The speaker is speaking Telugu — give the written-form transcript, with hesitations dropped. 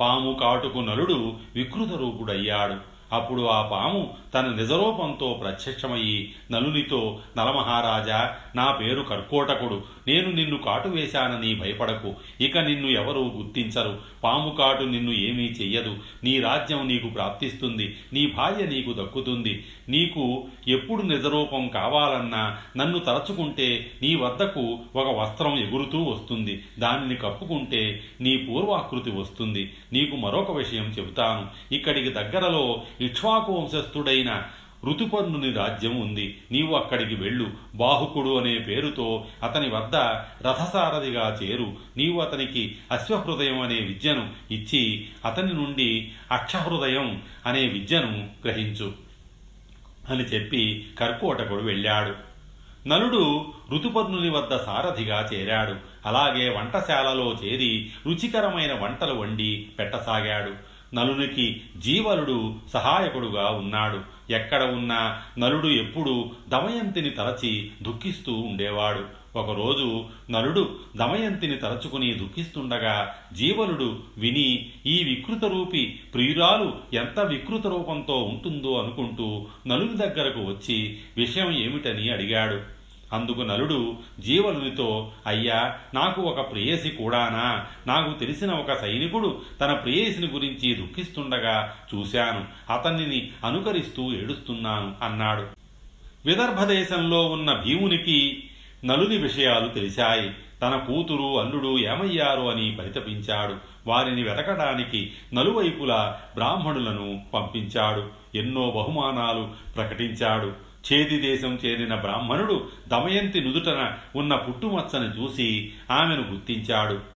పాము కాటుకు నలుడు వికృత రూపుడయ్యాడు. అప్పుడు ఆ పాము తన నిజరూపంతో ప్రత్యక్షమయ్యి నలునితో, నలమహారాజా, నా పేరు కర్కోటకుడు. నేను నిన్ను కాటు వేశానని భయపడకు. ఇక నిన్ను ఎవరూ గుర్తించరు. పాము కాటు నిన్ను ఏమీ చెయ్యదు. నీ రాజ్యం నీకు ప్రాప్తిస్తుంది. నీ భార్య నీకు దక్కుతుంది. నీకు ఎప్పుడు నిజరూపం కావాలన్నా నన్ను తలచుకుంటే నీ వద్దకు ఒక వస్త్రం ఎగురుతూ వస్తుంది. దానిని కప్పుకుంటే నీ పూర్వాకృతి వస్తుంది. నీకు మరొక విషయం చెబుతాను. ఇక్కడికి దగ్గరలో ఇక్ష్వాకు వంశస్థుడైన ఋతుపర్ణుని రాజ్యం ఉంది. నీవు అక్కడికి వెళ్ళు. బాహుకుడు అనే పేరుతో అతని వద్ద రథసారథిగా చేరు. నీవు అతనికి అశ్వహృదయం అనే విద్యను ఇచ్చి అతని నుండి అక్షహృదయం అనే విద్యను గ్రహించు అని చెప్పి కర్కోటకుడు వెళ్ళాడు. నలుడు ఋతుపర్ణుని వద్ద సారథిగా చేరాడు. అలాగే వంటశాలలో చేరి రుచికరమైన వంటలు వండి పెట్టసాగాడు. నలునికి జీవలుడు సహాయకుడుగా ఉన్నాడు. ఎక్కడ ఉన్నా నలుడు ఎప్పుడూ దమయంతిని తలచి దుఃఖిస్తూ ఉండేవాడు. ఒకరోజు నలుడు దమయంతిని తలచుకుని దుఃఖిస్తుండగా జీవలుడు విని ఈ వికృత రూపి ప్రియురాలు ఎంత వికృత రూపంతో ఉంటుందో అనుకుంటూ నలుని దగ్గరకు వచ్చి విషయం ఏమిటని అడిగాడు. అందుకు నలుడు జీవలునితో, అయ్యా, నాకు ఒక ప్రేయసి కూడానా? నాకు తెలిసిన ఒక సైనికుడు తన ప్రేయసిని గురించి దుఃఖిస్తుండగా చూశాను. అతనిని అనుకరిస్తూ ఏడుస్తున్నాను అన్నాడు. విదర్భదేశంలో ఉన్న భీమునికి నలుని విషయాలు తెలిశాయి. తన కూతురు, అల్లుడు ఏమయ్యారు అని పరితపించాడు. వారిని వెతకడానికి నలువైపులా బ్రాహ్మణులను పంపించాడు. ఎన్నో బహుమానాలు ప్రకటించాడు. చేది దేశం చేరిన బ్రాహ్మణుడు దమయంతి నుదుటన ఉన్న పుట్టుమచ్చని చూసి ఆమెను గుర్తించాడు.